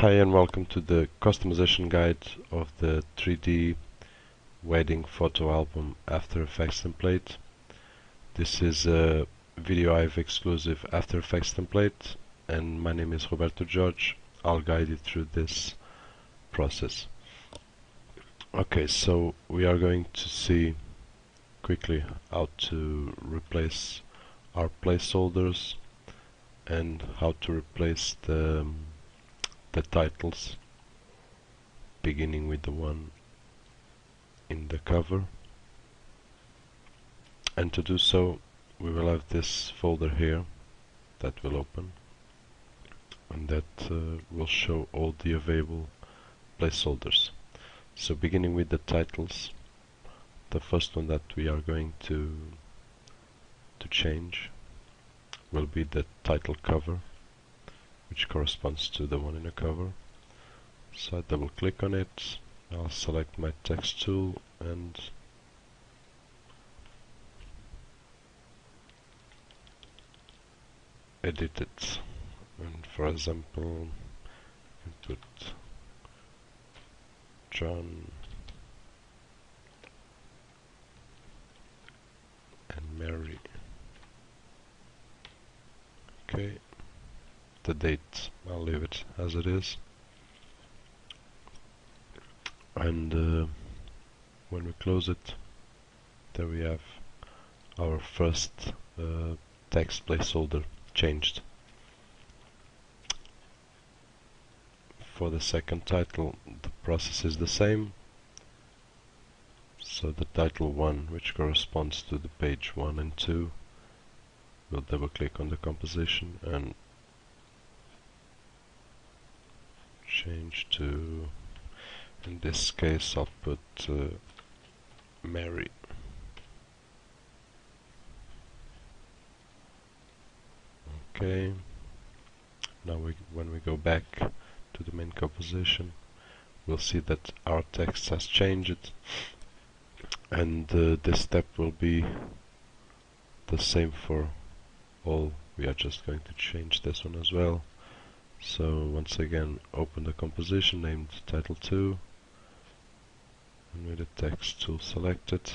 Hi and welcome to the customization guide of the 3D wedding photo album After Effects template. This is a VideoIve exclusive After Effects template and my name is Roberto Jorge. I'll guide you through this process. Okay, so we are going to see quickly how to replace our placeholders and how to replace the titles, beginning with the one in the cover. And to do so, we will have this folder here that will open, and that will show all the available placeholders. So beginning with the titles, the first one that we are going to change will be the title cover, which corresponds to the one in the cover. So I double click on it, I'll select my text tool and edit it. And for example, put John and Mary. Okay, the date, I'll leave it as it is. And when we close it, there we have our first text placeholder changed. For the second title, the process is the same. So the title 1, which corresponds to the page 1 and 2, we'll double click on the composition and change to, in this case I'll put Mary. Okay, now when we go back to the main composition, we'll see that our text has changed, and this step will be the same for all. We are just going to change this one as well. So once again, open the composition named title 2, and with the text tool selected,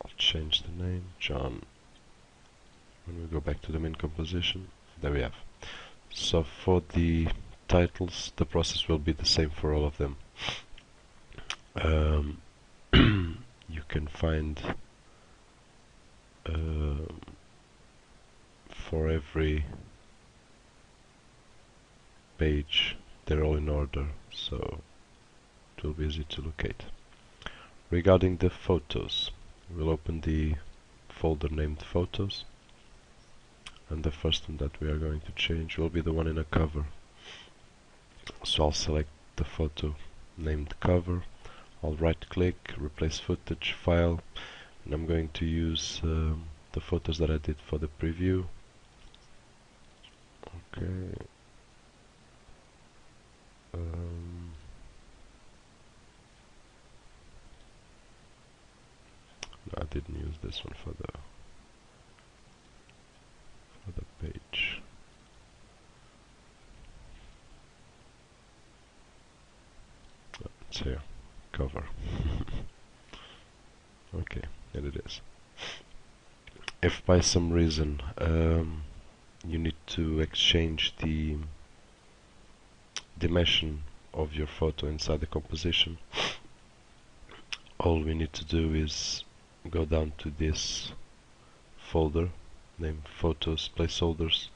I'll change the name, John. When we go back to the main composition, there we have. So for the titles, the process will be the same for all of them. You can find for every page, they're all in order, so it will be easy to locate. Regarding the photos, we'll open the folder named Photos, and the first one that we are going to change will be the one in a cover. So I'll select the photo named Cover, I'll right click, replace footage, file, and I'm going to use the photos that I did for the preview. Okay. No, I didn't use this one for the page. Oh, it's here, cover. Okay, there it is. If by some reason you need to exchange the dimension of your photo inside the composition, all we need to do is go down to this folder named Photos Placeholders,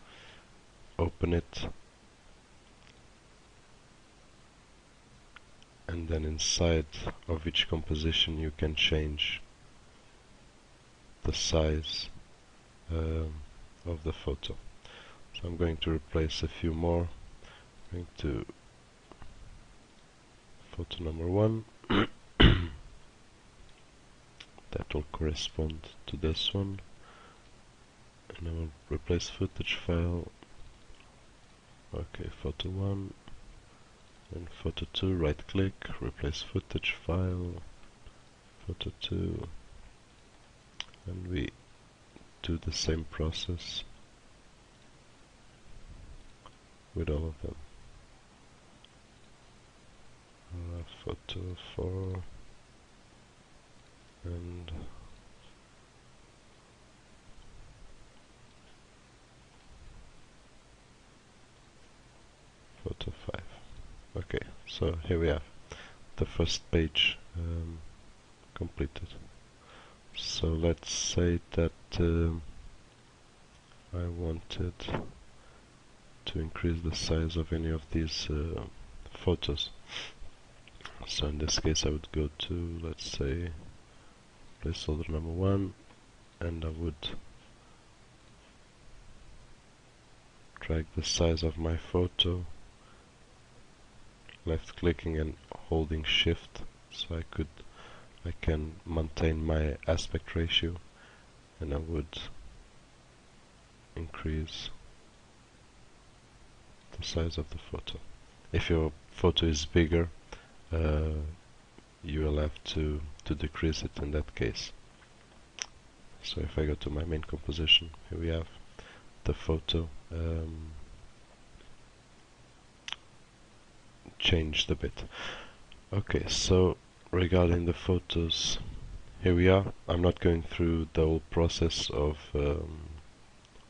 open it, and then inside of each composition you can change the size of the photo. So I'm going to replace a few more. I'm going to photo number 1 that will correspond to this one, and I will replace footage file. Okay, photo 1 and photo 2, right click, replace footage file, photo 2, and we do the same process with all of them. Photo 4 and photo 5. Okay, so here we have the first page completed. So let's say that I wanted to increase the size of any of these photos. So in this case I would go to, let's say, placeholder number 1, and I would drag the size of my photo, left clicking and holding shift, so I can maintain my aspect ratio, and I would increase the size of the photo. If your photo is bigger, you will have to decrease it in that case. So if I go to my main composition, here we have the photo changed a bit. Okay, so regarding the photos, here we are. I'm not going through the whole process of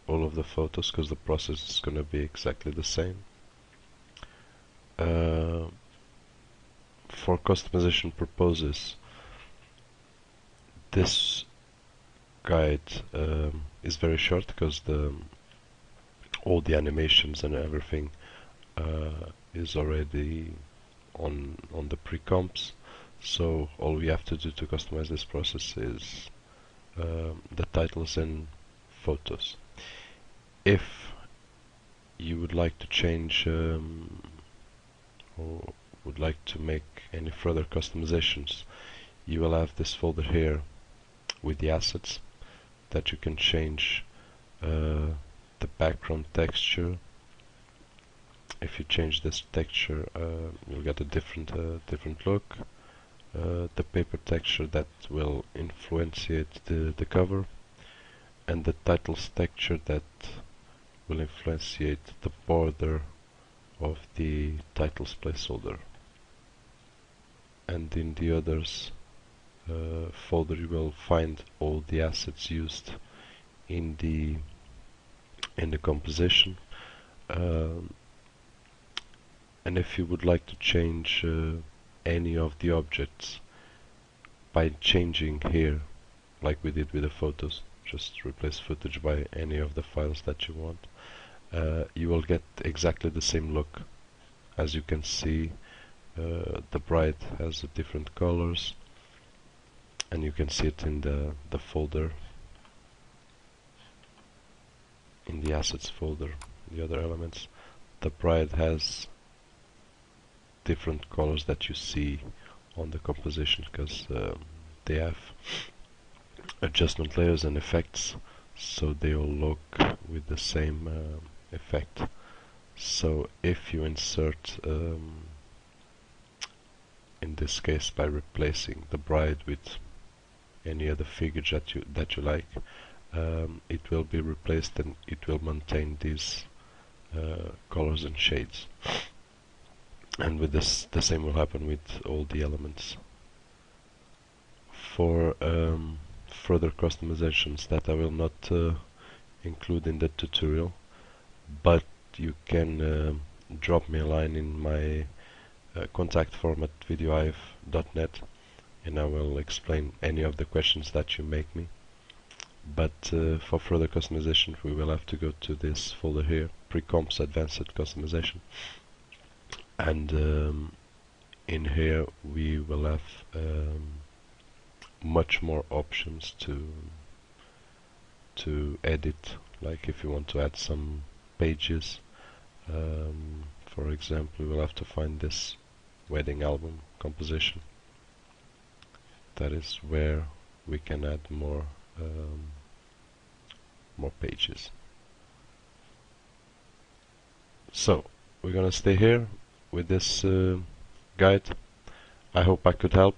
all of the photos, because the process is going to be exactly the same. For customization purposes, this guide is very short, because all the animations and everything is already on the pre-comps. So all we have to do to customize this process is the titles and photos. If you would like to change or would like to make any further customizations, you will have this folder here with the assets that you can change the background texture. If you change this texture, you'll get a different look. The paper texture that will influenciate the cover, and the titles texture that will influenciate the border of the titles placeholder. And in the others folder you will find all the assets used in the composition. And if you would like to change any of the objects by changing here, like we did with the photos, just replace footage by any of the files that you want, you will get exactly the same look. As you can see, the bride has different colors, and you can see it in the folder, in the assets folder, the other elements. The bride has different colors that you see on the composition, because they have adjustment layers and effects, so they all look with the same effect. So if you insert, in this case by replacing the bride with any other figure that you like, it will be replaced and it will maintain these colors and shades. And with this, the same will happen with all the elements. For further customizations that I will not include in the tutorial, but you can drop me a line in my contact form at videohive.net, and I will explain any of the questions that you make me. But for further customization we will have to go to this folder here, Pre-comps Advanced Customization, and in here we will have much more options to edit. Like if you want to add some pages, for example, we will have to find this wedding album composition. That is where we can add more pages. So we're gonna stay here with this guide. I hope I could help.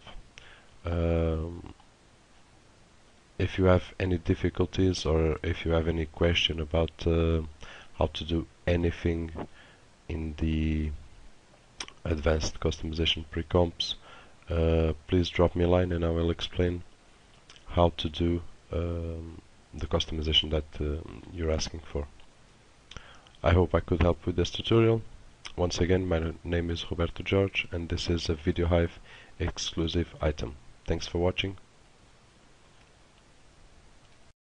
If you have any difficulties, or if you have any question about how to do anything in the advanced customization pre-comps, please drop me a line and I will explain how to do the customization that you're asking for. I hope I could help with this tutorial. Once again, my name is Roberto Jorge and this is a VideoHive exclusive item. Thanks for watching.